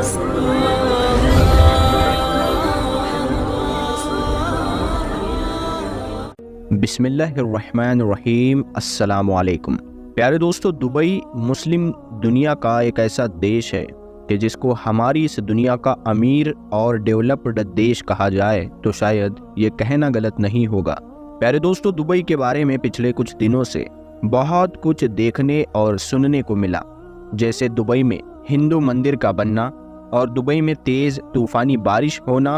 بسم اللہ الرحمن الرحیم۔ السلام علیکم پیارے دوستو، دبئی مسلم دنیا کا ایک ایسا دیش ہے کہ جس کو ہماری اس دنیا کا امیر اور ڈیولپڈ دیش کہا جائے تو شاید یہ کہنا غلط نہیں ہوگا۔ پیارے دوستو، دبئی کے بارے میں پچھلے کچھ دنوں سے بہت کچھ دیکھنے اور سننے کو ملا، جیسے دبئی میں ہندو مندر کا بننا اور دبئی میں تیز طوفانی بارش ہونا،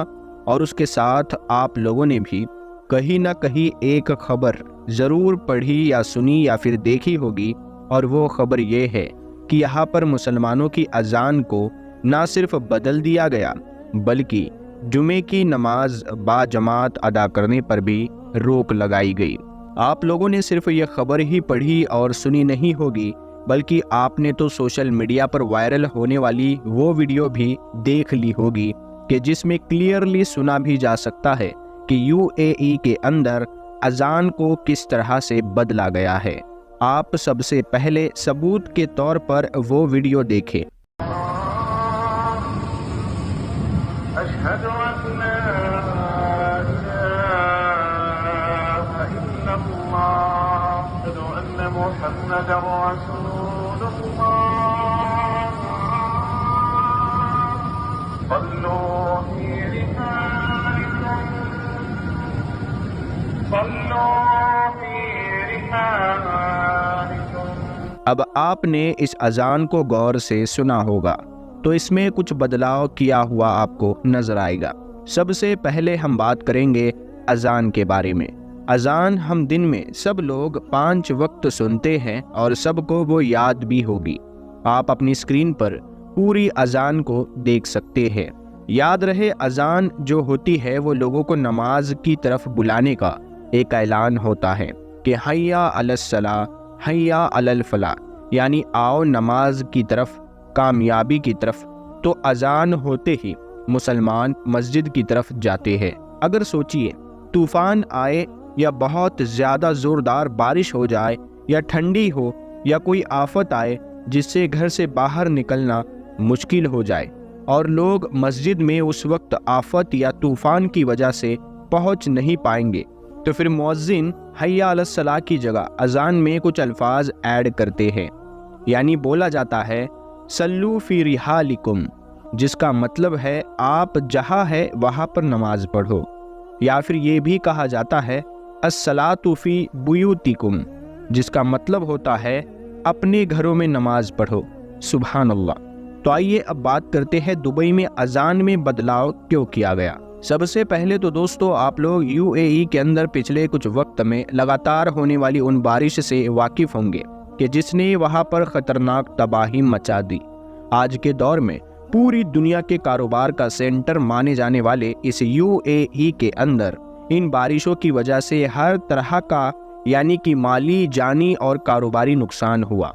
اور اس کے ساتھ آپ لوگوں نے بھی کہیں نہ کہیں ایک خبر ضرور پڑھی یا سنی یا پھر دیکھی ہوگی، اور وہ خبر یہ ہے کہ یہاں پر مسلمانوں کی اذان کو نہ صرف بدل دیا گیا بلکہ جمعے کی نماز با جماعت ادا کرنے پر بھی روک لگائی گئی۔ آپ لوگوں نے صرف یہ خبر ہی پڑھی اور سنی نہیں ہوگی، بلکہ آپ نے تو سوشل میڈیا پر وائرل ہونے والی وہ ویڈیو بھی دیکھ لی ہوگی کہ جس میں کلیئرلی سنا بھی جا سکتا ہے کہ UAE کے اندر اذان کو کس طرح سے بدلا گیا ہے۔ آپ سب سے پہلے ثبوت کے طور پر وہ ویڈیو دیکھیں۔ اشہد ان لا الہ الا اللہ، اشہد ان محمد رسول اللہ، صلوا فی رحالکم، صلوا فی رحالکم۔ اب آپ نے اس اذان کو غور سے سنا ہوگا تو اس میں کچھ بدلاؤ کیا ہوا آپ کو نظر آئے گا۔ سب سے پہلے ہم بات کریں گے اذان کے بارے میں۔ اذان ہم دن میں سب لوگ 5 وقت سنتے ہیں اور سب کو وہ یاد بھی ہوگی۔ آپ اپنی اسکرین پر پوری اذان کو دیکھ سکتے ہیں۔ یاد رہے، اذان جو ہوتی ہے وہ لوگوں کو نماز کی طرف بلانے کا ایک اعلان ہوتا ہے کہ حیا علی الصلاۃ، حیا علی الفلاح، یعنی آؤ نماز کی طرف، کامیابی کی طرف۔ تو اذان ہوتے ہی مسلمان مسجد کی طرف جاتے ہیں۔ اگر سوچئے، طوفان آئے یا بہت زیادہ زوردار بارش ہو جائے یا ٹھنڈی ہو یا کوئی آفت آئے جس سے گھر سے باہر نکلنا مشکل ہو جائے اور لوگ مسجد میں اس وقت آفت یا طوفان کی وجہ سے پہنچ نہیں پائیں گے، تو پھر مؤذن حیا علی الصلاۃ کی جگہ اذان میں کچھ الفاظ ایڈ کرتے ہیں، یعنی بولا جاتا ہے صلو فی رحالکم، جس کا مطلب ہے آپ جہاں ہے وہاں پر نماز پڑھو، یا پھر یہ بھی کہا جاتا ہے الصلاۃ فی بیوتکم، جس کا مطلب ہوتا ہے اپنے گھروں میں نماز پڑھو۔ سبحان اللہ۔ تو آئیے اب بات کرتے ہیں دبئی میں اذان میں بدلاؤ کیوں کیا گیا۔ سب سے پہلے تو دوستو، آپ لوگ UAE کے اندر پچھلے کچھ وقت میں لگاتار ہونے والی ان بارش سے واقف ہوں گے کہ جس نے وہاں پر خطرناک تباہی مچا دی۔ آج کے دور میں پوری دنیا کے کاروبار کا سینٹر مانے جانے والے اس UAE کے اندر ان بارشوں کی وجہ سے ہر طرح کا یعنی کہ مالی، جانی اور کاروباری نقصان ہوا۔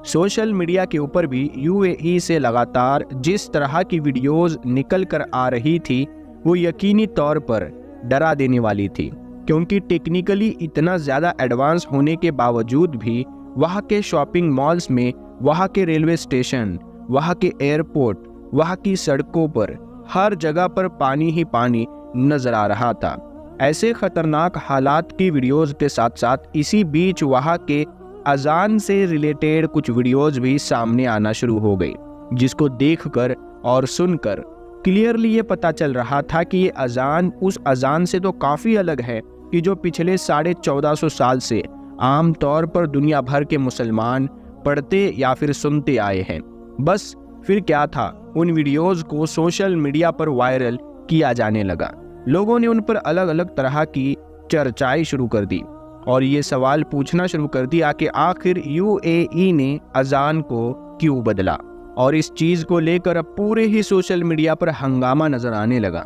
سوشل میڈیا کے اوپر بھی UAE سے لگاتار جس طرح کی ویڈیوز نکل کر آ رہی تھی وہ یقینی طور پر ڈرا دینے والی تھی، کیونکہ ٹیکنیکلی اتنا زیادہ ایڈوانس ہونے کے باوجود بھی وہاں کے شاپنگ مالز میں، وہاں کے ریلوے اسٹیشن، وہاں کے ایئرپورٹ، وہاں کی سڑکوں پر ہر جگہ پر پانی ہی پانی نظر آ رہا تھا۔ ایسے خطرناک حالات کی ویڈیوز کے ساتھ ساتھ اسی بیچ وہاں کے اذان سے ریلیٹڈ کچھ ویڈیوز بھی سامنے آنا شروع ہو گئی، جس کو دیکھ کر اور سن کر کلیئرلی یہ پتہ چل رہا تھا کہ یہ اذان اس اذان سے تو کافی الگ ہے کہ جو پچھلے 1450 سال سے عام طور پر دنیا بھر کے مسلمان پڑھتے یا پھر سنتے آئے ہیں۔ بس پھر کیا تھا، ان ویڈیوز کو سوشل میڈیا پر وائرل کیا جانے لگا، لوگوں نے ان پر الگ الگ طرح کی چرچائی شروع کر دی اور یہ سوال پوچھنا شروع کر دیا کہ آخر UAE نے اذان کو کیوں بدلا، اور اس چیز کو لے کر اب پورے ہی سوشل میڈیا پر ہنگامہ نظر آنے لگا۔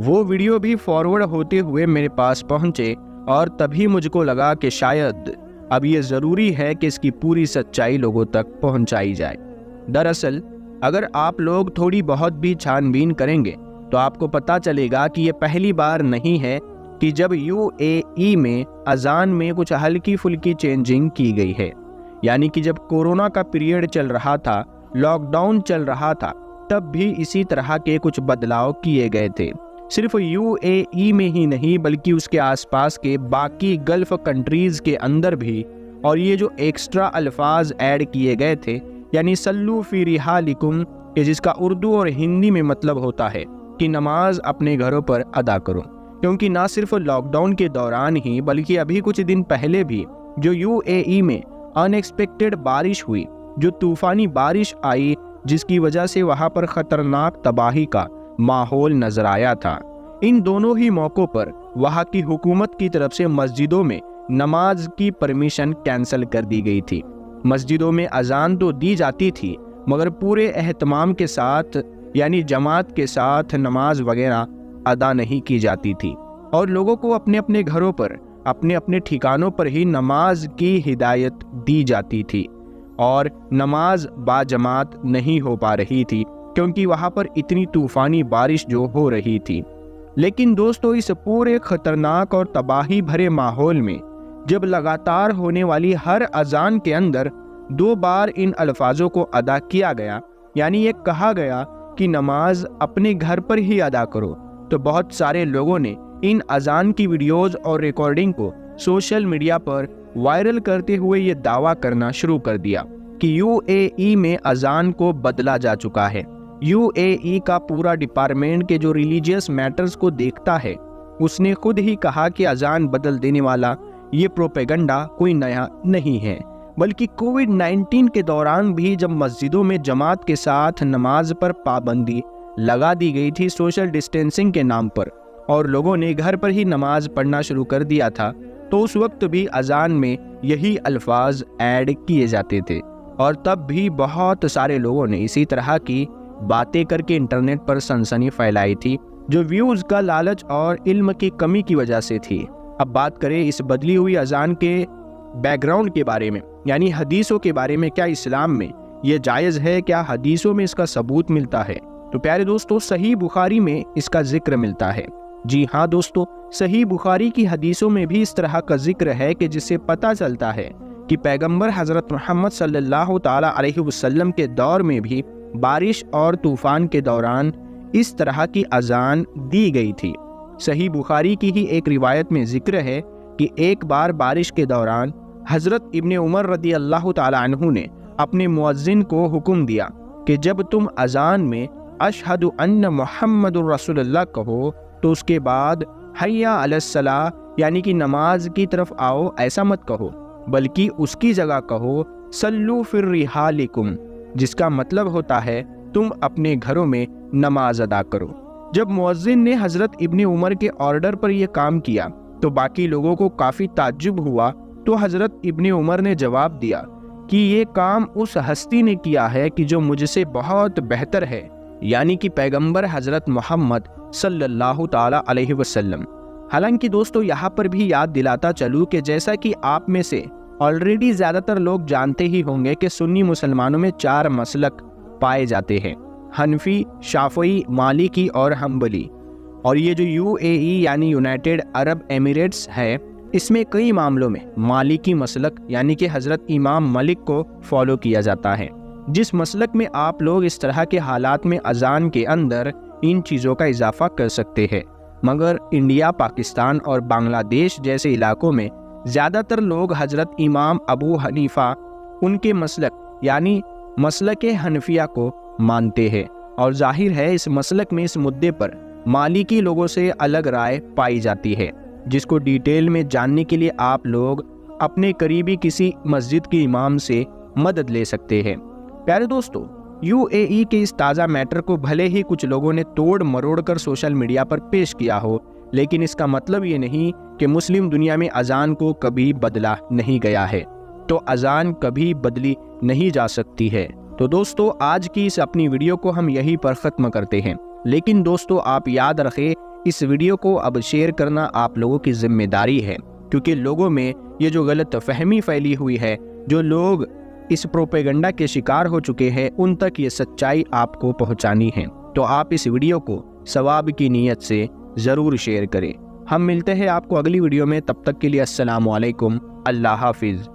وہ ویڈیو بھی فارورڈ ہوتے ہوئے میرے پاس پہنچے اور تبھی مجھ کو لگا کہ شاید اب یہ ضروری ہے کہ اس کی پوری سچائی لوگوں تک پہنچائی جائے۔ دراصل اگر آپ لوگ تھوڑی بہت بھی چھان بین کریں گے تو آپ کو پتہ چلے گا کہ یہ پہلی بار نہیں ہے کہ جب UAE میں اذان میں کچھ ہلکی پھلکی چینجنگ کی گئی ہے، یعنی کہ جب کورونا کا پیریڈ چل رہا تھا، لاک ڈاؤن چل رہا تھا، تب بھی اسی طرح کے کچھ بدلاؤ کیے گئے تھے۔ صرف UAE میں ہی نہیں بلکہ اس کے آس پاس کے باقی گلف کنٹریز کے اندر بھی، اور یہ جو ایکسٹرا الفاظ ایڈ کیے گئے تھے، یعنی صلو فی رحالکم، جس کا اردو اور ہندی میں مطلب ہوتا ہے کہ نماز اپنے گھروں پر ادا کرو، کیونکہ نہ صرف لاک ڈاؤن کے دوران ہی بلکہ ابھی کچھ دن پہلے بھی جو UAE میں ان ایکسپیکٹڈ بارش ہوئی، جو طوفانی بارش آئی جس کی وجہ سے وہاں پر خطرناک تباہی کا ماحول نظر آیا تھا، ان دونوں ہی موقعوں پر وہاں کی حکومت کی طرف سے مسجدوں میں نماز کی پرمیشن کینسل کر دی گئی تھی۔ مسجدوں میں اذان تو دی جاتی تھی مگر پورے اہتمام کے ساتھ، یعنی جماعت کے ساتھ نماز وغیرہ ادا نہیں کی جاتی تھی، اور لوگوں کو اپنے اپنے گھروں پر، اپنے اپنے ٹھکانوں پر ہی نماز کی ہدایت دی جاتی تھی، اور نماز با جماعت نہیں ہو پا رہی تھی کیونکہ وہاں پر اتنی طوفانی بارش جو ہو رہی تھی۔ لیکن دوستو، اس پورے خطرناک اور تباہی بھرے ماحول میں جب لگاتار ہونے والی ہر اذان کے اندر 2 بار ان الفاظوں کو ادا کیا گیا، یعنی یہ کہا گیا کہ نماز اپنے گھر پر ہی ادا کرو، تو بہت سارے لوگوں نے ان اذان کی ویڈیوز اور ریکارڈنگ کو سوشل میڈیا پر وائرل کرتے ہوئے یہ دعویٰ کرنا شروع کر دیا کہ UAE میں اذان کو بدلا جا چکا ہے۔ UAE کا پورا ڈپارٹمنٹ کے جو ریلیجیس میٹرز کو دیکھتا ہے، اس نے خود ہی کہا کہ اذان بدل دینے والا یہ پروپیگنڈا کوئی نیا نہیں ہے، بلکہ کووڈ-19 کے دوران بھی جب مسجدوں میں جماعت کے ساتھ نماز پر پابندی لگا دی گئی تھی سوشل ڈسٹینسنگ کے نام پر، اور لوگوں نے گھر پر ہی نماز پڑھنا شروع کر دیا تھا، تو اس وقت بھی اذان میں یہی الفاظ ایڈ کیے جاتے تھے، اور تب بھی بہت سارے لوگوں نے اسی طرح کی باتیں کر کے انٹرنیٹ پر سنسنی پھیلائی تھی، جو ویوز کا لالچ اور علم کی کمی کی وجہ سے تھی۔ اب بات کریں اس بدلی ہوئی اذان کے بیک گراؤنڈ کے بارے میں، یعنی حدیثوں کے بارے میں، کیا اسلام میں یہ جائز ہے؟ کیا حدیثوں میں اس کا ثبوت ملتا ہے؟ تو پیارے دوستو، صحیح بخاری میں اس کا ذکر ملتا ہے۔ جی ہاں دوستو، صحیح بخاری کی حدیثوں میں بھی اس طرح کا ذکر ہے کہ جس سے پتہ چلتا ہے کہ پیغمبر حضرت محمد صلی اللہ تعالی علیہ وسلم کے دور میں بھی بارش اور طوفان کے دوران اس طرح کی اذان دی گئی تھی۔ صحیح بخاری کی ہی ایک روایت میں ذکر ہے کہ ایک بار بارش کے دوران حضرت ابن عمر رضی اللہ تعالی عنہ نے اپنے مؤذن کو حکم دیا کہ جب تم اذان میں اشہد ان محمد رسول اللہ کہو تو اس کے بعد حیا علی الصلاۃ، یعنی کہ نماز کی طرف آؤ، ایسا مت کہو، بلکہ اس کی جگہ کہو صلو فی رحالکم، جس کا مطلب ہوتا ہے تم اپنے گھروں میں نماز ادا کرو۔ جب مؤذن نے حضرت ابن عمر کے آرڈر پر یہ کام کیا تو باقی لوگوں کو کافی تعجب ہوا، تو حضرت ابن عمر نے جواب دیا کہ یہ کام اس ہستی نے کیا ہے کہ جو مجھ سے بہت بہتر ہے، یعنی کہ پیغمبر حضرت محمد صلی اللہ تعالی علیہ وسلم۔ حالانکہ دوستو، یہاں پر بھی یاد دلاتا چلوں کہ جیسا کہ آپ میں سے آلریڈی زیادہ تر لوگ جانتے ہی ہوں گے کہ سنی مسلمانوں میں 4 مسلک پائے جاتے ہیں: حنفی، شافعی، مالکی اور حنبلی، اور یہ جو UAE یعنی یونائٹڈ عرب ایمریٹس ہے، اس میں کئی معاملوں میں مالکی مسلک یعنی کہ حضرت امام مالک کو فالو کیا جاتا ہے، جس مسلک میں آپ لوگ اس طرح کے حالات میں اذان کے اندر ان چیزوں کا اضافہ کر سکتے ہیں، مگر انڈیا، پاکستان اور بنگلہ دیش جیسے علاقوں میں زیادہ تر لوگ حضرت امام ابو حنیفہ ان کے مسلک یعنی مسلک حنفیہ کو مانتے ہیں، اور ظاہر ہے اس مسلک میں اس مدعے پر مالکی لوگوں سے الگ رائے پائی جاتی ہے، جس کو ڈیٹیل میں جاننے کے لیے آپ لوگ اپنے قریبی کسی مسجد کے امام سے مدد لے سکتے ہیں۔ پیارے دوستو، UAE کے اس تازہ میٹر کو بھلے ہی کچھ لوگوں نے توڑ مروڑ کر سوشل میڈیا پر پیش کیا ہو، لیکن اس کا مطلب یہ نہیں کہ مسلم دنیا میں اذان کو کبھی بدلا نہیں گیا ہے، تو اذان کبھی بدلی نہیں جا سکتی ہے۔ تو دوستو، آج کی اس اپنی ویڈیو کو ہم یہیں پر ختم کرتے ہیں، لیکن دوستو آپ یاد رکھیں، اس ویڈیو کو اب شیئر کرنا آپ لوگوں کی ذمہ داری ہے، کیونکہ لوگوں میں یہ جو غلط فہمی پھیلی ہوئی ہے، جو لوگ اس پروپیگنڈا کے شکار ہو چکے ہیں، ان تک یہ سچائی آپ کو پہنچانی ہے۔ تو آپ اس ویڈیو کو ثواب کی نیت سے ضرور شیئر کریں۔ ہم ملتے ہیں آپ کو اگلی ویڈیو میں، تب تک کے لیے السلام علیکم، اللہ حافظ۔